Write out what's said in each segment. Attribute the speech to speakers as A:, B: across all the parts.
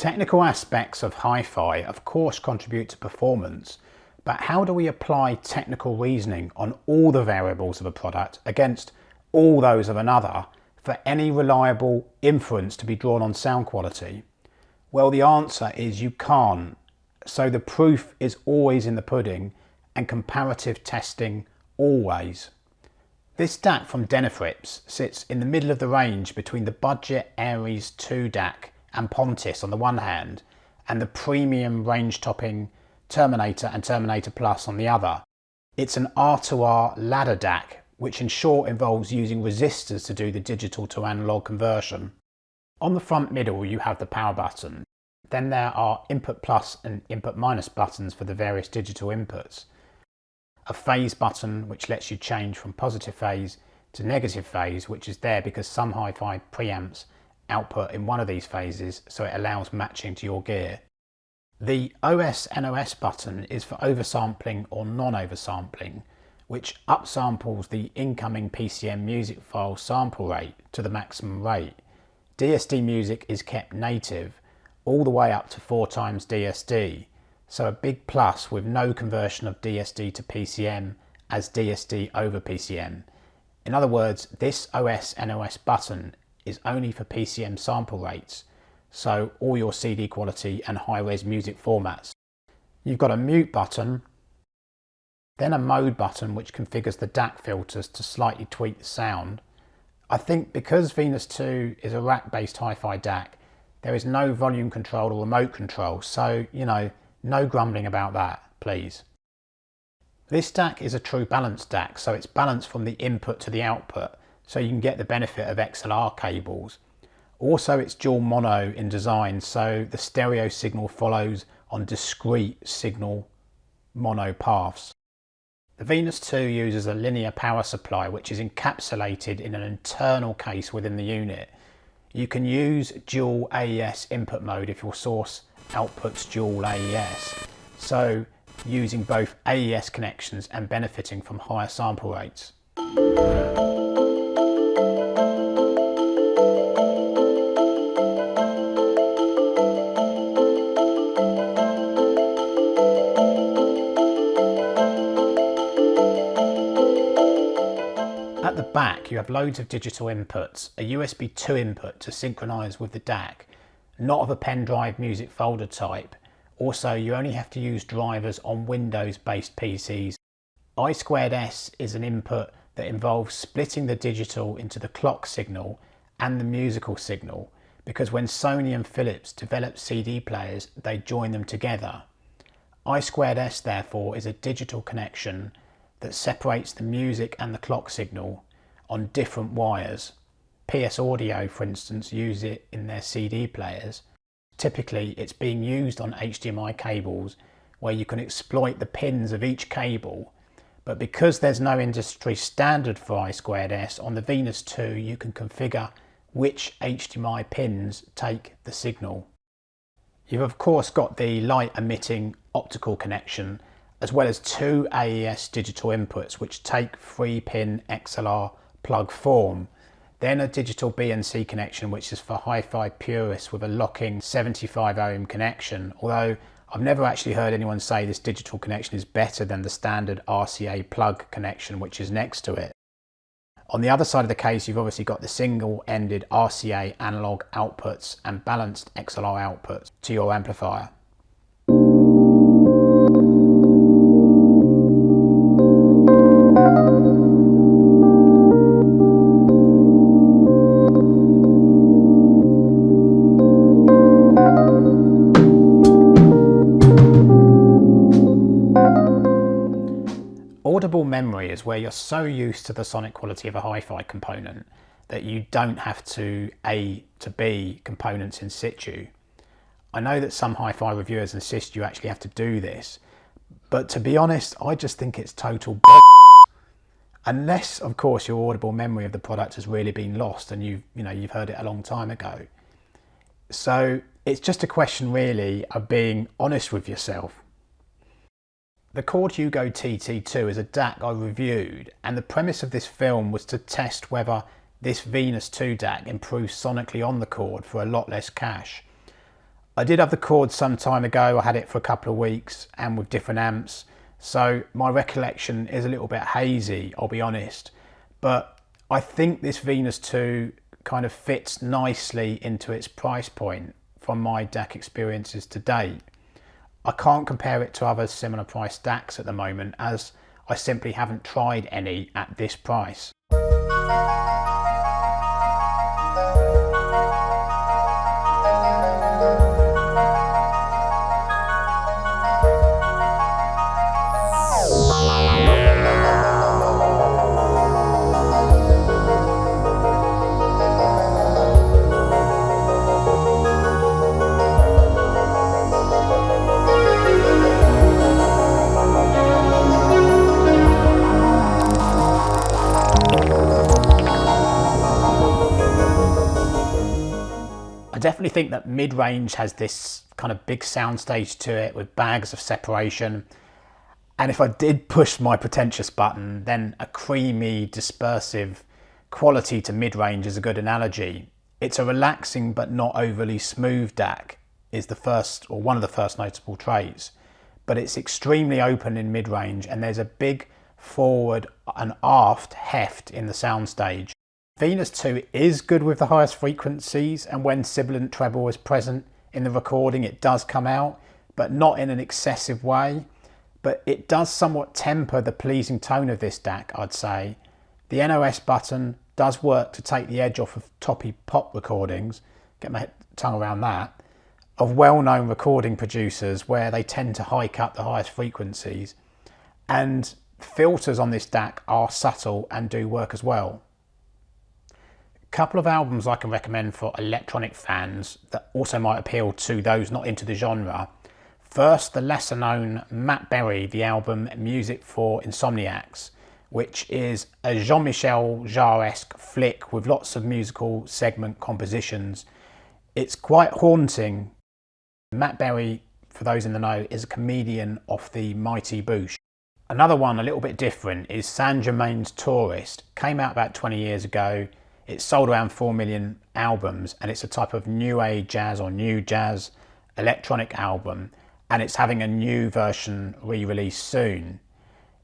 A: Technical aspects of hi-fi of course contribute to performance, but how do we apply technical reasoning on all the variables of a product against all those of another for any reliable inference to be drawn on sound quality? Well, the answer is you can't. So the proof is always in the pudding and comparative testing always. This DAC from Denafrips sits in the middle of the range between the budget Aries 2 DAC and Pontis on the one hand, and the premium range-topping Terminator and Terminator Plus on the other. It's an R2R ladder DAC, which in short involves using resistors to do the digital to analog conversion. On the front middle you have the power button. Then there are input plus and input minus buttons for the various digital inputs. A phase button which lets you change from positive phase to negative phase, which is there because some hi-fi preamps output in one of these phases, so it allows matching to your gear. The OS/NOS button is for oversampling or non-oversampling, which upsamples the incoming PCM music file sample rate to the maximum rate. DSD music is kept native, all the way up to 4 times DSD, so a big plus with no conversion of DSD to PCM as DSD over PCM. In other words, this OS/NOS button is only for PCM sample rates, so all your CD quality and high-res music formats. You've got a mute button, then a mode button which configures the DAC filters to slightly tweak the sound. I think because Venus 2 is a rack-based hi-fi DAC, there is no volume control or remote control, so, no grumbling about that, please. This DAC is a true balanced DAC, so it's balanced from the input to the output, so you can get the benefit of XLR cables. Also, it's dual mono in design, so the stereo signal follows on discrete signal mono paths. The Venus 2 uses a linear power supply which is encapsulated in an internal case within the unit. You can use dual AES input mode if your source outputs dual AES, so using both AES connections and benefiting from higher sample rates. At the back you have loads of digital inputs, a USB 2 input to synchronise with the DAC, not of a pen drive music folder type. Also, you only have to use drivers on Windows based PCs. I2S is an input that involves splitting the digital into the clock signal and the musical signal, because when Sony and Philips developed CD players they join them together. I2S therefore is a digital connection that separates the music and the clock signal on different wires. PS Audio, for instance, use it in their CD players. Typically, it's being used on HDMI cables where you can exploit the pins of each cable, but because there's no industry standard for I2S, on the Venus 2 you can configure which HDMI pins take the signal. You've of course got the light emitting optical connection, as well as 2 AES digital inputs which take 3-pin XLR plug form. Then a digital BNC connection which is for hi-fi purists with a locking 75 ohm connection, although I've never actually heard anyone say this digital connection is better than the standard RCA plug connection which is next to it. On the other side of the case you've obviously got the single-ended RCA analog outputs and balanced XLR outputs to your amplifier. Audible memory is where you're so used to the sonic quality of a hi-fi component that you don't have to A to B components in situ. I know that some hi-fi reviewers insist you actually have to do this, but to be honest, I just think it's total unless, of course, your audible memory of the product has really been lost and you've heard it a long time ago. So it's just a question really of being honest with yourself. The Chord Hugo TT2 is a DAC I reviewed, and the premise of this film was to test whether this Venus 2 DAC improves sonically on the Chord for a lot less cash. I did have the cord some time ago. I had it for a couple of weeks and with different amps. So my recollection is a little bit hazy, I'll be honest. But I think this Venus 2 kind of fits nicely into its price point from my DAC experiences to date. I can't compare it to other similar price DACs at the moment, as I simply haven't tried any at this price. I definitely think that mid-range has this kind of big soundstage to it with bags of separation. And if I did push my pretentious button, then a creamy, dispersive quality to mid-range is a good analogy. It's a relaxing but not overly smooth DAC is the first, or one of the first notable traits. But it's extremely open in mid-range, and there's a big forward and aft heft in the soundstage. Venus 2 is good with the highest frequencies, and when sibilant treble is present in the recording it does come out, but not in an excessive way. But it does somewhat temper the pleasing tone of this DAC, I'd say. The NOS button does work to take the edge off of toppy pop recordings, get my tongue around that, of well-known recording producers where they tend to hike up the highest frequencies. And filters on this DAC are subtle and do work as well. Couple of albums I can recommend for electronic fans that also might appeal to those not into the genre. First, the lesser known Matt Berry, the album Music for Insomniacs, which is a Jean-Michel Jarre-esque flick with lots of musical segment compositions. It's quite haunting. Matt Berry, for those in the know, is a comedian off the Mighty Boosh. Another one a little bit different is Saint Germain's Tourist. Came out about 20 years ago. It's sold around 4 million albums, and it's a type of new age jazz or new jazz electronic album, and it's having a new version re-released soon.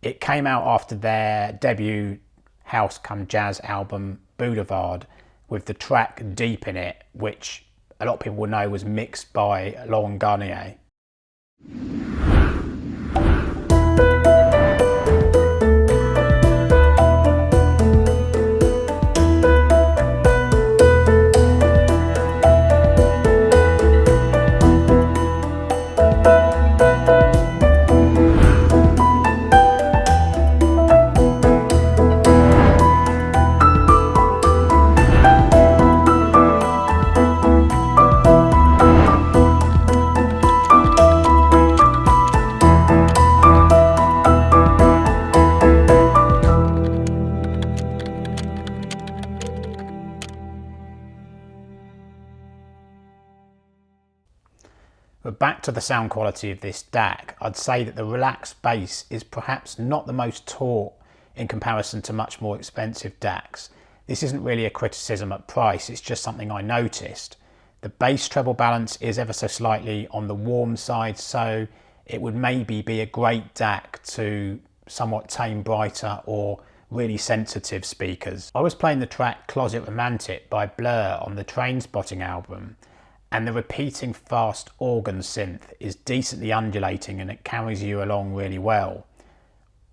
A: It came out after their debut house come jazz album Boulevard, with the track Deep in it, which a lot of people will know was mixed by Laurent Garnier. But back to the sound quality of this DAC, I'd say that the relaxed bass is perhaps not the most taut in comparison to much more expensive DACs. This isn't really a criticism at price, it's just something I noticed. The bass treble balance is ever so slightly on the warm side, so it would maybe be a great DAC to somewhat tame brighter or really sensitive speakers. I was playing the track Closet Romantic by Blur on the Trainspotting album, and the repeating fast organ synth is decently undulating and it carries you along really well.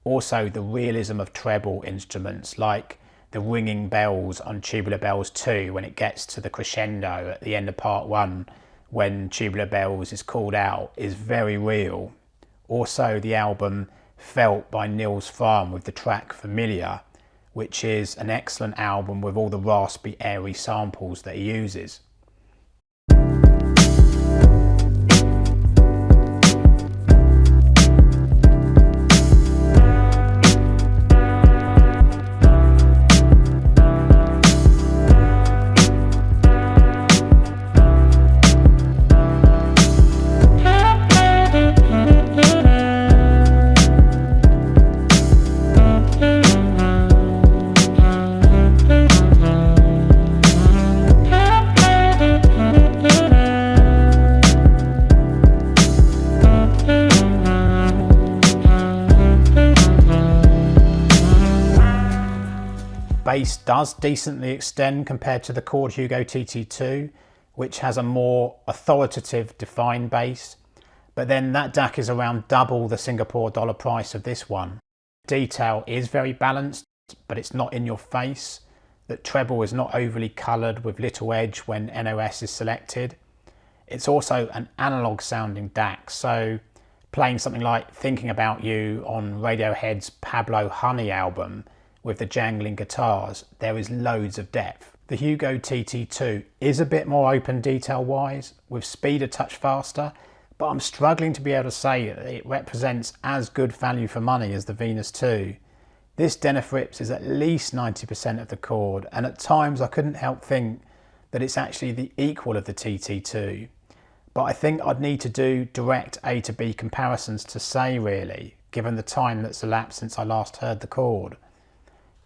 A: Also, the realism of treble instruments, like the ringing bells on Tubular Bells 2 when it gets to the crescendo at the end of part 1 when Tubular Bells is called out, is very real. Also, the album Felt by Nils Fram with the track Familiar, which is an excellent album with all the raspy, airy samples that he uses. bass does decently extend compared to the Chord Hugo TT2, which has a more authoritative defined bass, but then that DAC is around double the Singapore dollar price of this one. Detail is very balanced, but it's not in your face. That treble is not overly coloured with little edge when NOS is selected. It's also an analog sounding DAC, so playing something like Thinking About You on Radiohead's Pablo Honey album with the jangling guitars, there is loads of depth. The Hugo TT2 is a bit more open detail wise, with speed a touch faster, but I'm struggling to be able to say that it represents as good value for money as the Venus 2. This Denafrips is at least 90% of the chord, and at times I couldn't help think that it's actually the equal of the TT2. But I think I'd need to do direct A to B comparisons to say really, given the time that's elapsed since I last heard the chord.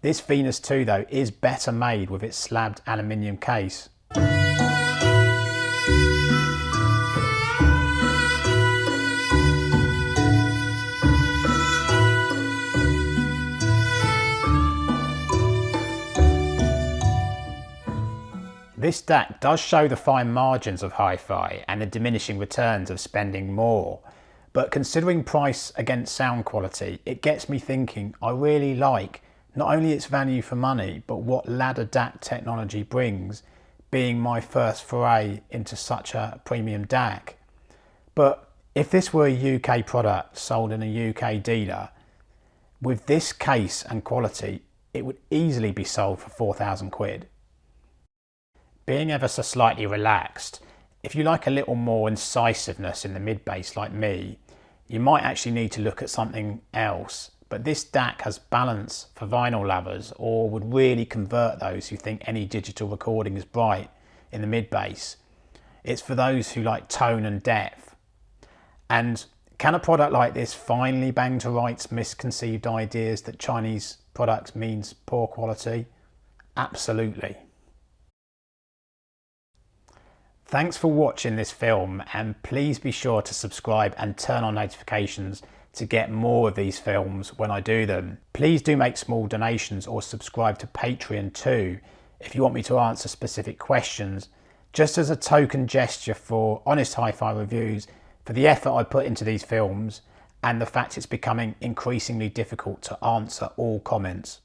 A: This Venus 2 though is better made with its slabbed aluminium case. This DAC does show the fine margins of hi-fi and the diminishing returns of spending more, but considering price against sound quality, it gets me thinking I really like not only its value for money, but what ladder DAC technology brings, being my first foray into such a premium DAC. But if this were a UK product sold in a UK dealer, with this case and quality, it would easily be sold for 4,000 quid. Being ever so slightly relaxed, if you like a little more incisiveness in the mid-bass like me, you might actually need to look at something else. But this DAC has balance for vinyl lovers, or would really convert those who think any digital recording is bright in the mid-bass. It's for those who like tone and depth. And can a product like this finally bang to rights misconceived ideas that Chinese products means poor quality? Absolutely. Thanks for watching this film, and please be sure to subscribe and turn on notifications to get more of these films when I do them. Please do make small donations or subscribe to Patreon too if you want me to answer specific questions, just as a token gesture for honest hi-fi reviews, for the effort I put into these films and the fact it's becoming increasingly difficult to answer all comments.